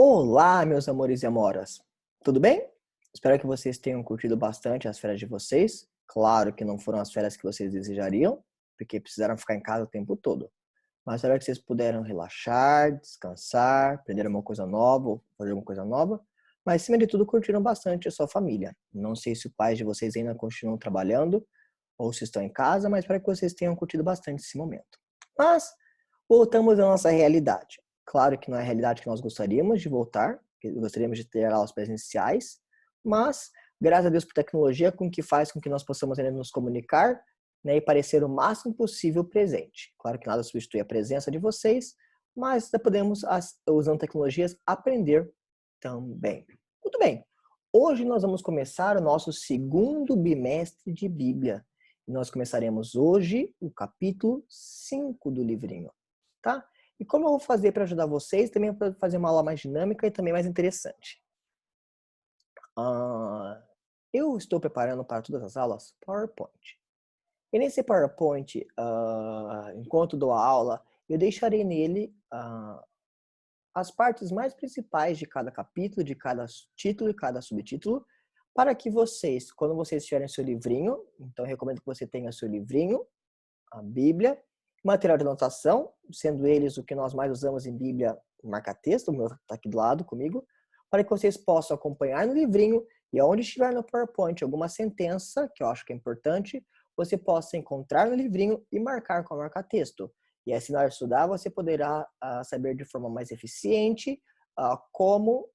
Olá, meus amores e amoras. Tudo bem? Espero que vocês tenham curtido bastante as férias de vocês. Claro que não foram as férias que vocês desejariam, porque precisaram ficar em casa o tempo todo. Mas espero que vocês puderam relaxar, descansar, aprender uma coisa nova, ou fazer uma coisa nova. Mas, acima de tudo, curtiram bastante a sua família. Não sei se os pais de vocês ainda continuam trabalhando ou se estão em casa, mas espero que vocês tenham curtido bastante esse momento. Mas, voltamos à nossa realidade. Claro que não é a realidade que nós gostaríamos de voltar, que gostaríamos de ter aulas presenciais, mas, graças a Deus por tecnologia, com que faz com que nós possamos ainda nos comunicar, né, e parecer o máximo possível presente. Claro que nada substitui a presença de vocês, mas podemos, usando tecnologias, aprender também. Muito bem. Hoje nós vamos começar o nosso segundo bimestre de Bíblia. E nós começaremos hoje o capítulo 5 do livrinho, tá? E como eu vou fazer para ajudar vocês, também para fazer uma aula mais dinâmica e também mais interessante. Eu estou preparando para todas as aulas PowerPoint. E nesse PowerPoint, enquanto dou a aula, eu deixarei nele as partes mais principais de cada capítulo, de cada título e cada subtítulo, para que vocês, quando vocês tiverem seu livrinho, então eu recomendo que você tenha seu livrinho, a Bíblia, material de anotação, sendo eles o que nós mais usamos em Bíblia, marca-texto, o meu está aqui do lado comigo, para que vocês possam acompanhar no livrinho e aonde estiver no PowerPoint alguma sentença, que eu acho que é importante, você possa encontrar no livrinho e marcar com a marca-texto. E assim, na hora de estudar, você poderá saber de forma mais eficiente como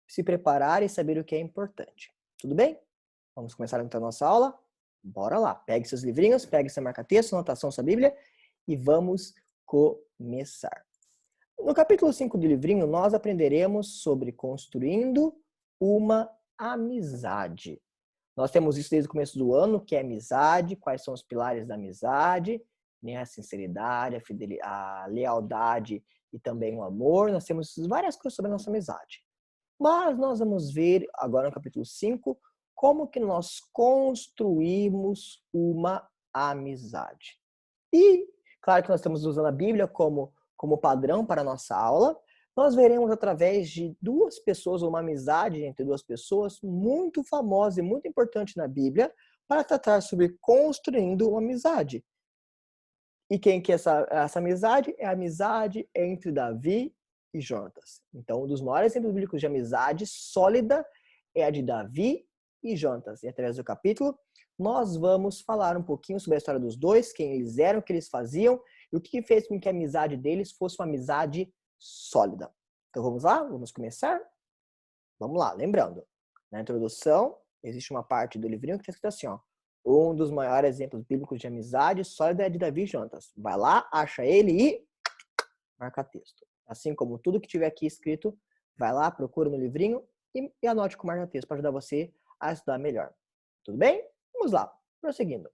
se preparar e saber o que é importante. Tudo bem? Vamos começar então a nossa aula? Bora lá. Pegue seus livrinhos, pegue seu marca-texto, anotação, sua Bíblia e vamos começar. No capítulo 5 do livrinho, nós aprenderemos sobre construindo uma amizade. Nós temos isso desde o começo do ano, que é amizade, quais são os pilares da amizade, né? A sinceridade, a fidelidade, a lealdade e também o amor. Nós temos várias coisas sobre a nossa amizade. Mas nós vamos ver agora no capítulo 5 como que nós construímos uma amizade. E, claro que nós estamos usando a Bíblia como padrão para a nossa aula. Nós veremos através de duas pessoas, uma amizade entre duas pessoas, muito famosa e muito importante na Bíblia, para tratar sobre construindo uma amizade. E quem que é essa amizade? É a amizade entre Davi e Jonatas. Então, um dos maiores exemplos bíblicos de amizade sólida é a de Davi e Jonatas. E através do capítulo, nós vamos falar um pouquinho sobre a história dos dois, quem eles eram, o que eles faziam e o que fez com que a amizade deles fosse uma amizade sólida. Então vamos lá? Vamos começar? Vamos lá, lembrando, na introdução existe uma parte do livrinho que está escrito assim, ó. Um dos maiores exemplos bíblicos de amizade sólida é de Davi e Jonatas. Vai lá, acha ele e marca texto. Assim como tudo que tiver aqui escrito, vai lá, procura no livrinho e anote com marca-texto para ajudar você a estudar melhor. Tudo bem? Vamos lá, prosseguindo.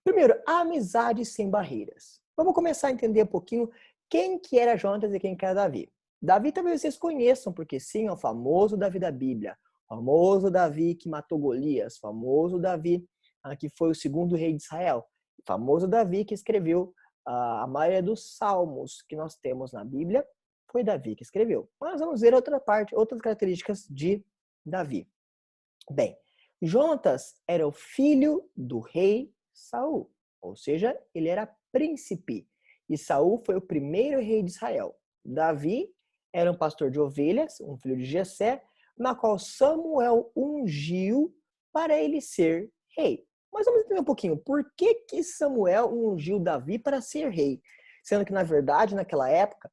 Primeiro, a amizade sem barreiras. Vamos começar a entender um pouquinho quem que era Jonatas e quem que era Davi. Davi talvez vocês conheçam, porque sim, é o famoso Davi da Bíblia. Famoso Davi que matou Golias. Famoso Davi que foi o segundo rei de Israel. Famoso Davi que escreveu a maioria dos salmos que nós temos na Bíblia. Foi Davi que escreveu. Mas vamos ver outra parte, outras características de Davi. Bem, Jonatas era o filho do rei Saul, ou seja, ele era príncipe. E Saul foi o primeiro rei de Israel. Davi era um pastor de ovelhas, um filho de Jessé, na qual Samuel ungiu para ele ser rei. Mas vamos entender um pouquinho, por que que Samuel ungiu Davi para ser rei? Sendo que, na verdade, naquela época,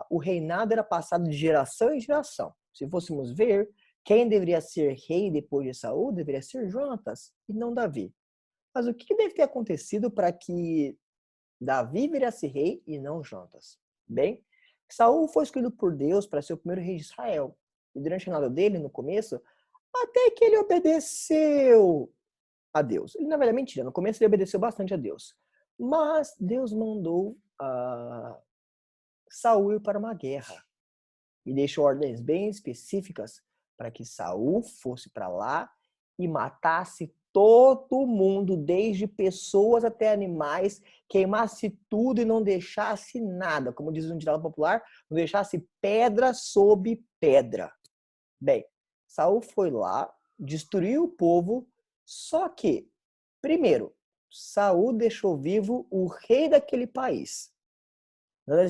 o reinado era passado de geração em geração. Se fôssemos ver, quem deveria ser rei depois de Saul deveria ser Jonatas e não Davi. Mas o que deve ter acontecido para que Davi virasse rei e não Jonatas? Bem, Saul foi escolhido por Deus para ser o primeiro rei de Israel. E durante o reinado dele, no começo, até que ele obedeceu a Deus. Ele, na verdade, é mentira. No começo ele obedeceu bastante a Deus. Mas Deus mandou Saul ir para uma guerra. E deixou ordens bem específicas para que Saul fosse para lá e matasse todo mundo, desde pessoas até animais, queimasse tudo e não deixasse nada. Como diz um ditado popular, não deixasse pedra sobre pedra. Bem, Saul foi lá, destruiu o povo, só que, primeiro, Saul deixou vivo o rei daquele país.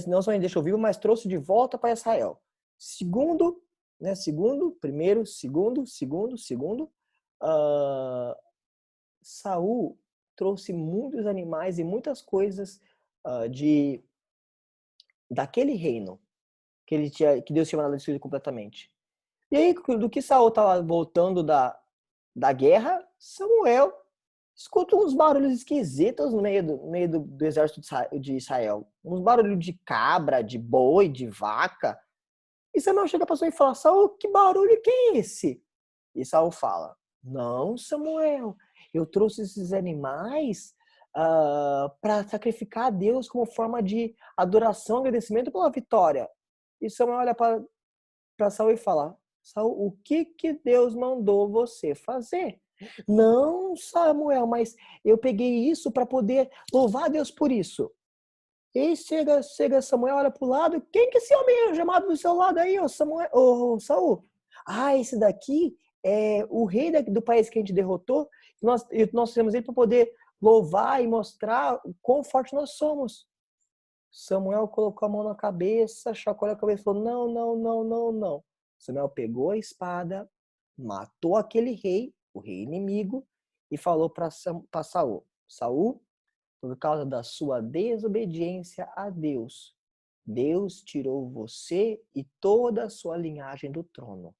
Não somente deixou vivo, mas trouxe de volta para Israel. Segundo, Saul trouxe muitos animais e muitas coisas daquele reino que Deus tinha mandado destruir completamente. E aí, do que Saul estava voltando da guerra, Samuel escuta uns barulhos esquisitos no meio do exército de Israel. Uns barulhos de cabra, de boi, de vaca. E Samuel chega para Saul e fala: Saul, que barulho que é esse? E Saul fala: Não, Samuel, eu trouxe esses animais para sacrificar a Deus como forma de adoração, agradecimento pela vitória. E Samuel olha para Saul e fala: Saul, o que Deus mandou você fazer? Não, Samuel, mas eu peguei isso para poder louvar a Deus por isso. E chega Samuel, olha para o lado. Quem que é esse homem chamado do seu lado aí, Saul? Ah, esse daqui é o rei do país que a gente derrotou. Nós temos ele para poder louvar e mostrar o quão forte nós somos. Samuel colocou a mão na cabeça, chacoalhou a cabeça e falou: Não, não, não, não, não. Samuel pegou a espada, matou aquele rei, o rei inimigo, e falou para Saul: Saul, por causa da sua desobediência a Deus, Deus tirou você e toda a sua linhagem do trono.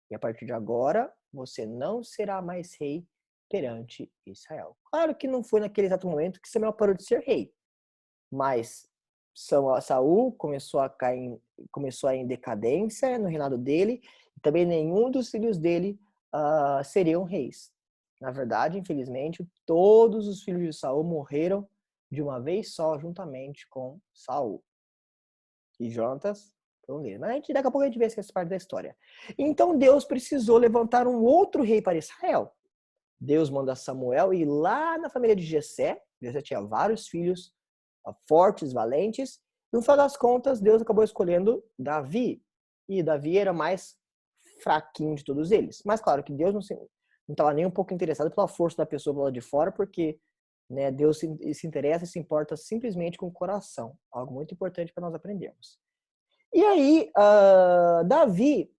E a partir de agora, você não será mais rei perante Israel. Claro que não foi naquele exato momento que Samuel parou de ser rei, mas Saul começou a ir em decadência no reinado dele, e também nenhum dos filhos dele seriam reis. Na verdade, infelizmente, todos os filhos de Saul morreram de uma vez só, juntamente com Saul. E Jonatas foi um deles. Mas daqui a pouco a gente vê essa parte da história. Então Deus precisou levantar um outro rei para Israel. Deus manda Samuel ir lá na família de Jessé. Jessé tinha vários filhos fortes, valentes. E no final das contas, Deus acabou escolhendo Davi. E Davi era mais fraquinho de todos eles. Mas claro que Deus não estava nem um pouco interessado pela força da pessoa do lado de fora, porque Deus se interessa e se importa simplesmente com o coração. Algo muito importante para nós aprendermos. E aí, Davi,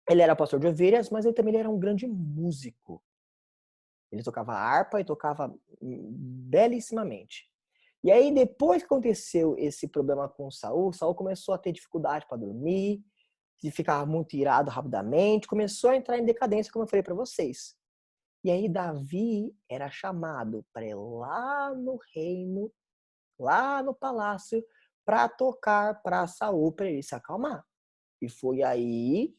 ele era pastor de ovelhas, mas ele também era um grande músico. Ele tocava harpa e tocava belíssimamente. E aí, depois que aconteceu esse problema com Saul começou a ter dificuldade para dormir, ficava muito irado rapidamente, começou a entrar em decadência, como eu falei para vocês. E aí, Davi era chamado para ir lá no reino, lá no palácio, para tocar para Saul, para ele se acalmar. E foi aí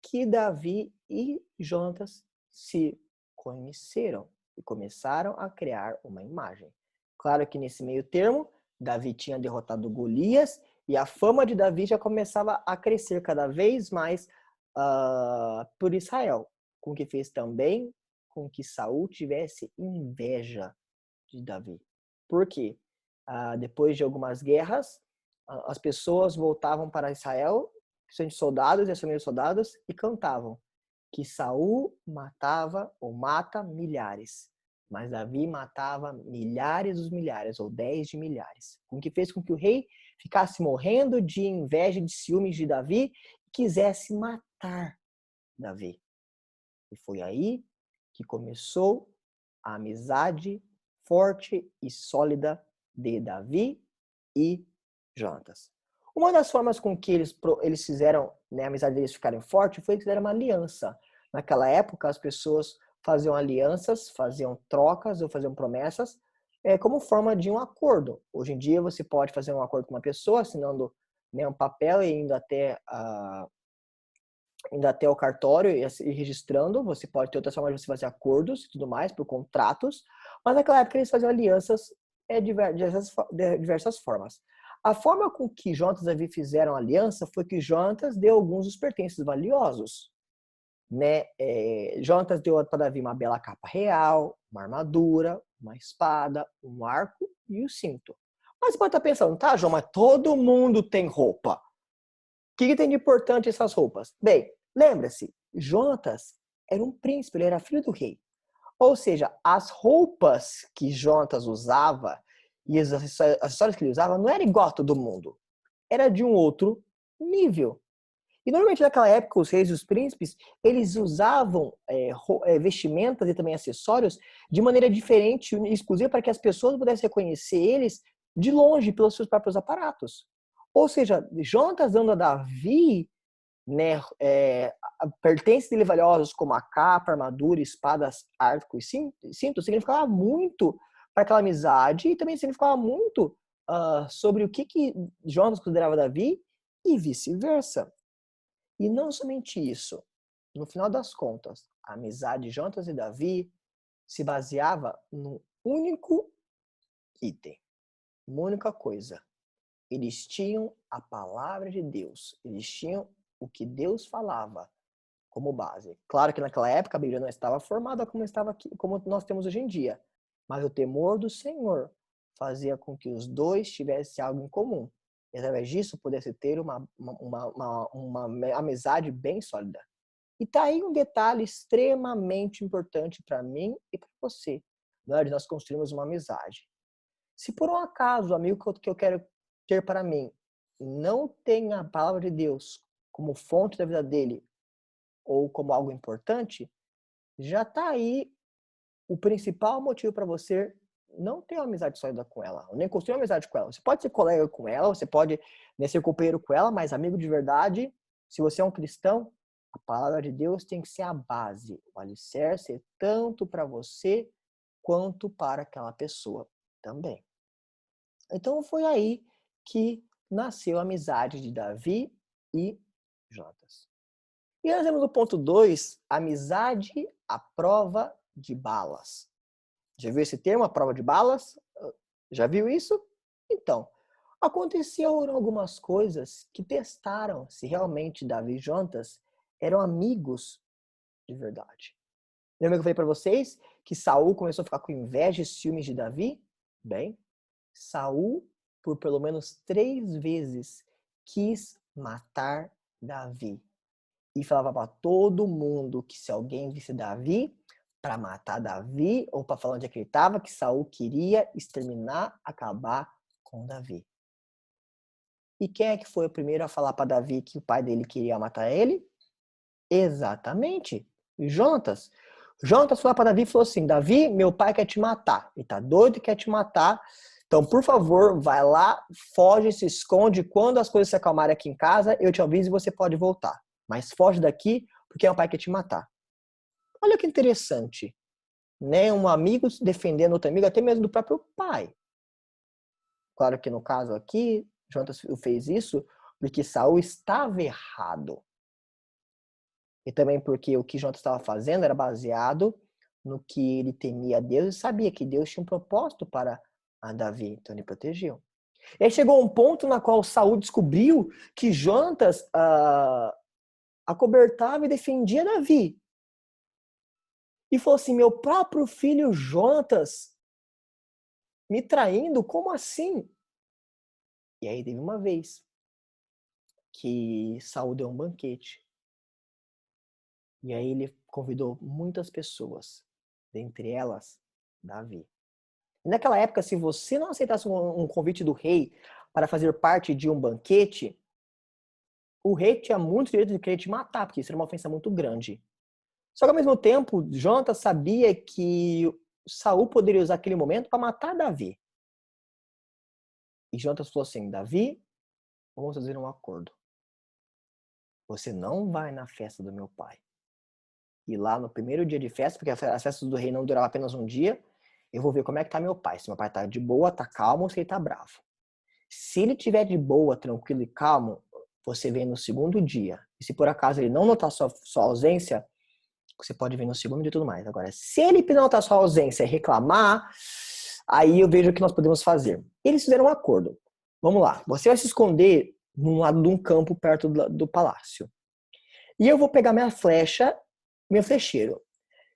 que Davi e Jonatas se conheceram e começaram a criar uma imagem. Claro que nesse meio termo, Davi tinha derrotado Golias e a fama de Davi já começava a crescer cada vez mais por Israel, com que fez também com que Saul tivesse inveja de Davi. Por quê? Depois de algumas guerras, as pessoas voltavam para Israel, principalmente soldados e assumir soldados, e cantavam que Saul matava ou mata milhares, mas Davi matava milhares dos milhares, ou 10 de milhares. O que fez com que o rei ficasse morrendo de inveja e de ciúmes de Davi e quisesse matar Davi. E foi aí que começou a amizade forte e sólida de Davi e Jonatas. Uma das formas com que eles fizeram a amizade deles ficarem forte foi que fizeram uma aliança. Naquela época, as pessoas faziam alianças, faziam trocas ou faziam promessas como forma de um acordo. Hoje em dia, você pode fazer um acordo com uma pessoa, assinando um papel e indo até o cartório e registrando. Você pode ter outras formas de você fazer acordos e tudo mais, por contratos. Mas naquela época eles faziam alianças de diversas formas. A forma com que Jonatas e Davi fizeram aliança foi que Jonatas deu alguns dos pertences valiosos. né? Jonatas deu para Davi uma bela capa real, uma armadura, uma espada, um arco e o cinto. Mas você pode estar pensando, tá, João, mas todo mundo tem roupa. O que tem de importante essas roupas? Bem, lembra-se, Jonatas era um príncipe, ele era filho do rei. Ou seja, as roupas que Jonatas usava e as acessórios que ele usava não era igual a todo mundo. Era de um outro nível. E normalmente naquela época, os reis e os príncipes, eles usavam vestimentas e também acessórios de maneira diferente e exclusiva para que as pessoas pudessem reconhecer eles de longe pelos seus próprios aparatos. Ou seja, Jonatas dando a Davi, né, pertences dele valiosos como a capa, armadura, espadas, arco e cinto, significava muito para aquela amizade e também significava muito sobre o que Jonatas considerava Davi e vice-versa. E não somente isso. No final das contas, a amizade de Jonatas e Davi se baseava num único item, uma única coisa. Eles tinham a palavra de Deus, eles tinham o que Deus falava como base. Claro que naquela época a Bíblia não estava formada como estava aqui, como nós temos hoje em dia, mas o temor do Senhor fazia com que os dois tivessem algo em comum. E através disso pudesse ter uma amizade bem sólida. E tá aí um detalhe extremamente importante para mim e para você, na hora de nós construirmos uma amizade. Se por um acaso o amigo que eu quero ter para mim não tem a palavra de Deus como fonte da vida dele ou como algo importante, já está aí o principal motivo para você não ter uma amizade sólida com ela, ou nem construir uma amizade com ela. Você pode ser colega com ela, você pode ser companheiro com ela, mas amigo de verdade, se você é um cristão, a palavra de Deus tem que ser a base, o alicerce, tanto para você quanto para aquela pessoa também. Então foi aí que nasceu a amizade de Davi e Jonatas. E nós temos o ponto 2, amizade à prova de balas. Já viu esse termo, a prova de balas? Já viu isso? Então, aconteceram algumas coisas que testaram se realmente Davi e Jonatas eram amigos de verdade. Lembra que eu falei para vocês que Saul começou a ficar com inveja e ciúmes de Davi? Bem, Saul, por pelo menos 3 vezes, quis matar Davi. E falava para todo mundo que se alguém visse Davi, para matar Davi, ou para falar onde ele estava, que Saul queria exterminar, acabar com Davi. E quem é que foi o primeiro a falar para Davi que o pai dele queria matar ele? Exatamente, Jonatas. Jonatas foi lá para Davi e falou assim, Davi, meu pai quer te matar. Ele tá doido e quer te matar. Então, por favor, vai lá, foge, se esconde. Quando as coisas se acalmarem aqui em casa, eu te aviso e você pode voltar. Mas foge daqui, porque meu pai quer te matar. Olha que interessante, né? Um amigo defendendo outro amigo, até mesmo do próprio pai. Claro que no caso aqui, Jonatas fez isso porque Saul estava errado. E também porque o que Jonatas estava fazendo era baseado no que ele temia a Deus e sabia que Deus tinha um propósito para Davi, então ele protegeu. E aí chegou um ponto na qual Saul descobriu que Jonatas acobertava e defendia Davi. E falou assim, meu próprio filho Jonatas me traindo? Como assim? E aí teve uma vez que Saul deu um banquete. E aí ele convidou muitas pessoas, dentre elas Davi. E naquela época, se você não aceitasse um convite do rei para fazer parte de um banquete, o rei tinha muito direito de querer te matar, porque isso era uma ofensa muito grande. Só que ao mesmo tempo, Jonatas sabia que Saul poderia usar aquele momento para matar Davi. E Jonatas falou assim, Davi, vamos fazer um acordo. Você não vai na festa do meu pai. E lá no primeiro dia de festa, porque as festas do rei não duravam apenas um dia, eu vou ver como é que tá meu pai. Se meu pai tá de boa, tá calmo, ou se ele tá bravo. Se ele tiver de boa, tranquilo e calmo, você vem no segundo dia. E se por acaso ele não notar sua ausência, você pode vir no segundo dia e tudo mais. Agora, se ele notar sua ausência e reclamar, aí eu vejo o que nós podemos fazer. Eles fizeram um acordo. Vamos lá. Você vai se esconder num lado de um campo perto do palácio. E eu vou pegar minha flecha meu flecheiro.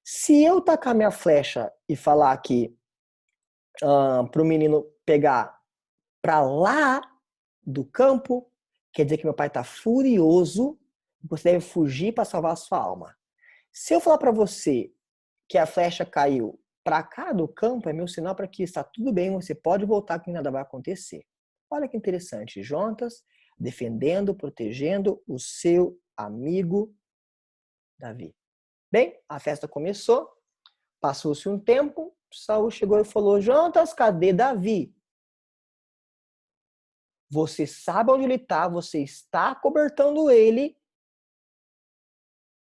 Se eu tacar minha flecha e falar que para o menino pegar para lá do campo, quer dizer que meu pai está furioso, você deve fugir para salvar a sua alma. Se eu falar para você que a flecha caiu para cá do campo, é meu sinal para que está tudo bem, você pode voltar que nada vai acontecer. Olha que interessante, Jonatas defendendo, protegendo o seu amigo Davi. Bem, a festa começou, passou-se um tempo, Saul chegou e falou: Jonatas, cadê Davi? Você sabe onde ele está, você está cobertando ele,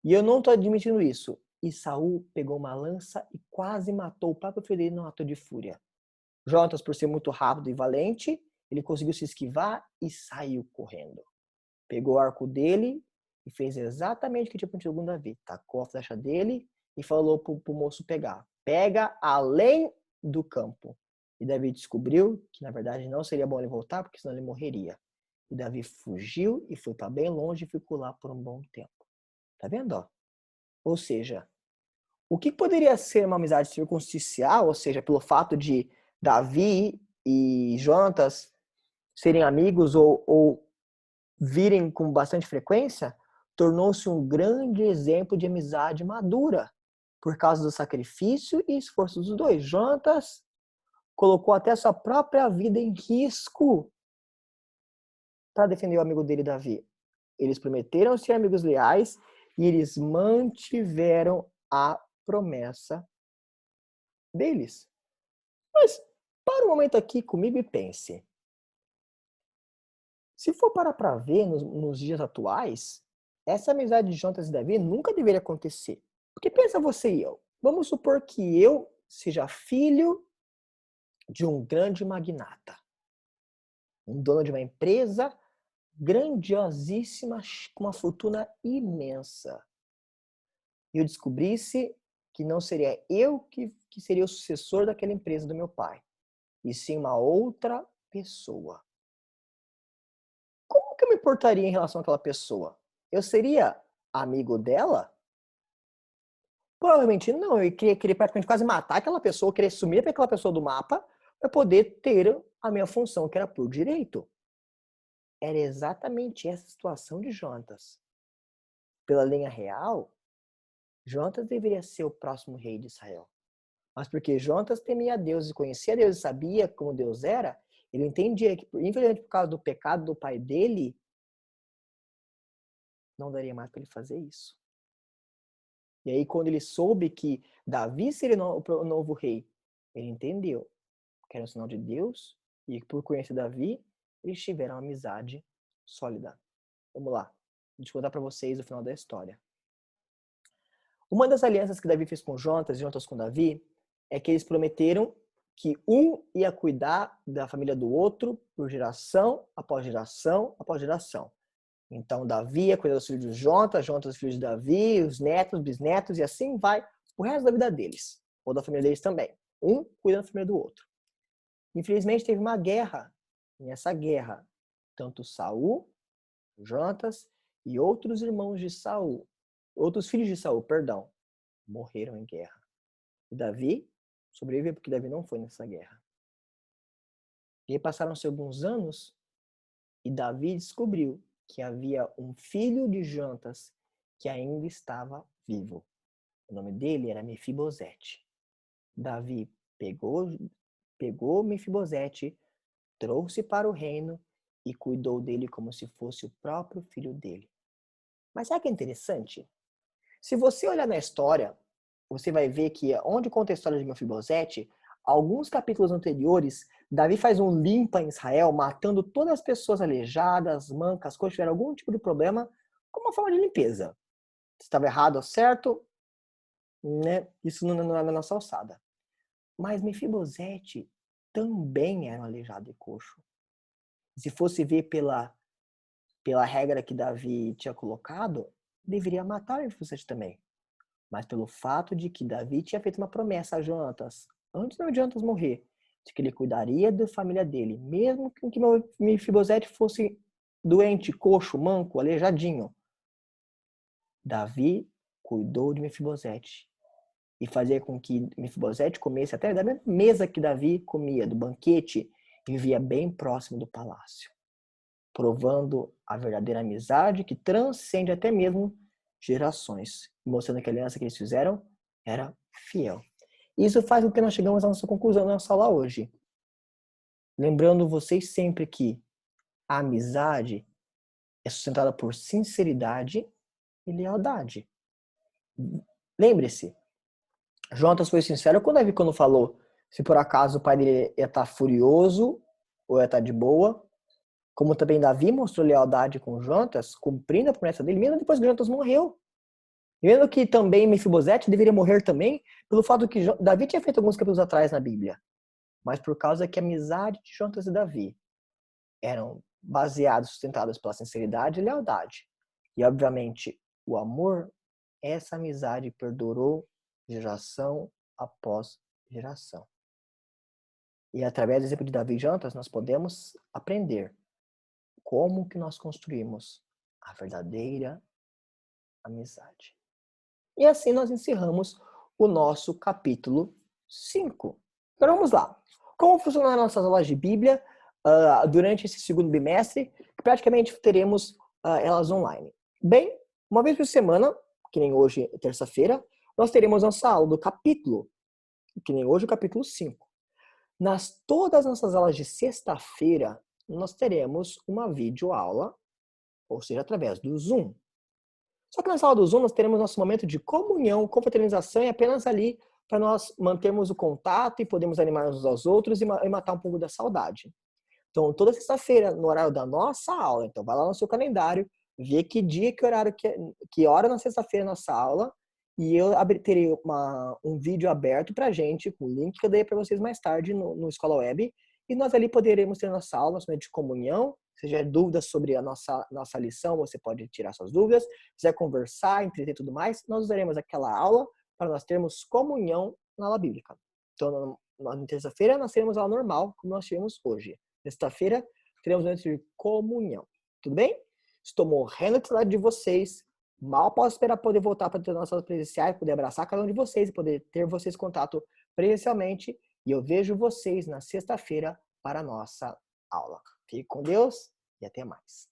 e eu não estou admitindo isso. E Saul pegou uma lança e quase matou o próprio filho dele num ato de fúria. Jonatas, por ser muito rápido e valente, ele conseguiu se esquivar e saiu correndo. Pegou o arco dele e fez exatamente o que tinha prometido com Davi. Tacou a flecha dele e falou pro moço pegar. Pega além do campo. E Davi descobriu que, na verdade, não seria bom ele voltar, porque senão ele morreria. E Davi fugiu e foi para bem longe e ficou lá por um bom tempo. Tá vendo? Ó? Ou seja, o que poderia ser uma amizade circunstancial, ou seja, pelo fato de Davi e Jonatas serem amigos ou virem com bastante frequência, tornou-se um grande exemplo de amizade madura, por causa do sacrifício e esforço dos dois. Jonatas colocou até sua própria vida em risco para defender o amigo dele, Davi. Eles prometeram ser amigos leais e eles mantiveram a promessa deles. Mas para um momento aqui comigo e pense. Se for parar para ver nos dias atuais, essa amizade de Jonatas e Davi nunca deveria acontecer. Porque pensa você e eu. Vamos supor que eu seja filho de um grande magnata. Um dono de uma empresa grandiosíssima, com uma fortuna imensa. E eu descobrisse que não seria eu que seria o sucessor daquela empresa do meu pai, e sim uma outra pessoa. Como que eu me portaria em relação àquela pessoa? Eu seria amigo dela? Provavelmente não. Eu queria praticamente quase matar aquela pessoa, querer sumir para aquela pessoa do mapa para poder ter a minha função, que era por direito. Era exatamente essa situação de Jonatas. Pela linha real, Jonatas deveria ser o próximo rei de Israel. Mas porque Jonatas temia Deus e conhecia Deus e sabia como Deus era, ele entendia que, infelizmente, por causa do pecado do pai dele, não daria mais para ele fazer isso. E aí, quando ele soube que Davi seria o novo rei, ele entendeu que era um sinal de Deus e por conhecer Davi, eles tiveram uma amizade sólida. Vamos lá. Deixa eu contar para vocês o final da história. Uma das alianças que Davi fez com Jonatas e Jonatas com Davi é que eles prometeram que um ia cuidar da família do outro por geração após geração após geração. Então, Davi ia cuidar dos filhos de Jonatas, Jonatas dos filhos de Davi, os netos, bisnetos, e assim vai o resto da vida deles, ou da família deles também. Um cuida da família do outro. Infelizmente, teve uma guerra. E nessa guerra, tanto Saul, Jonatas e outros irmãos de Saul, outros filhos de Saul, perdão, morreram em guerra. E Davi sobreviveu porque Davi não foi nessa guerra. E aí passaram-se alguns anos e Davi descobriu que havia um filho de Jonatas que ainda estava vivo. O nome dele era Mefibosete. Davi pegou Mefibosete, trouxe para o reino e cuidou dele como se fosse o próprio filho dele. Mas sabe o que é interessante? Se você olhar na história, você vai ver que onde conta a história de Mefibosete, alguns capítulos anteriores, Davi faz um limpa em Israel, matando todas as pessoas aleijadas, mancas, coisas que tiveram algum tipo de problema, como uma forma de limpeza. Se estava errado ou certo, né? Isso não é na nossa alçada. Mas Mefibosete também era um aleijado e coxo. Se fosse ver pela regra que Davi tinha colocado, deveria matar Mefibosete também. Mas pelo fato de que Davi tinha feito uma promessa a Jonatas, antes de Jonatas morrer, de que ele cuidaria da família dele, mesmo que Mefibosete fosse doente, coxo, manco, aleijadinho. Davi cuidou de Mefibosete e fazia com que Mefibosete comesse até da mesma mesa que Davi comia, do banquete, e vivia bem próximo do palácio, provando a verdadeira amizade que transcende até mesmo gerações, mostrando que a aliança que eles fizeram era fiel. Isso faz com que nós chegamos à nossa conclusão na nossa aula hoje. Lembrando vocês sempre que a amizade é sustentada por sinceridade e lealdade. Lembre-se, Jonatas foi sincero quando falou se por acaso o pai dele ia estar furioso ou ia estar de boa. Como também Davi mostrou lealdade com Jonatas, cumprindo a promessa dele, mesmo depois que Jonatas morreu. E vendo que também Mefibosete deveria morrer também, pelo fato que Davi tinha feito alguns capítulos atrás na Bíblia. Mas por causa que a amizade de Jonatas e Davi eram baseadas, sustentadas pela sinceridade e lealdade. E, obviamente, o amor, essa amizade perdurou geração após geração. E através do exemplo de Davi e Jonatas, nós podemos aprender como que nós construímos a verdadeira amizade. E assim nós encerramos o nosso capítulo 5. Então vamos lá. Como funcionam nossas aulas de Bíblia durante esse segundo bimestre? Praticamente teremos elas online. Bem, uma vez por semana, que nem hoje, terça-feira, nós teremos nossa aula do capítulo, que nem hoje o capítulo 5. Todas as nossas aulas de sexta-feira, nós teremos uma videoaula, ou seja, através do Zoom. Só que na sala do Zoom nós teremos nosso momento de comunhão, confraternização e apenas ali para nós mantermos o contato e podemos animar uns aos outros e matar um pouco da saudade. Então, toda sexta-feira, no horário da nossa aula, então vai lá no seu calendário, vê que dia, que horário, que hora na sexta-feira nossa aula, e eu terei um vídeo aberto pra gente, com o link que eu dei para vocês mais tarde no Escola Web, e nós ali poderemos ter nossa aula, nosso momento de comunhão. Se tiver dúvidas sobre a nossa lição, você pode tirar suas dúvidas. Se quiser conversar, entreter e tudo mais, nós usaremos aquela aula para nós termos comunhão na aula bíblica. Então, na terça-feira, nós teremos a aula normal, como nós tivemos hoje. Sexta-feira, teremos um momento de comunhão. Tudo bem? Estou morrendo de saudade de vocês. Mal posso esperar poder voltar para ter nossas aulas presenciais, poder abraçar cada um de vocês e poder ter vocês contato presencialmente. E eu vejo vocês na sexta-feira para a nossa aula. Fique com Deus e até mais.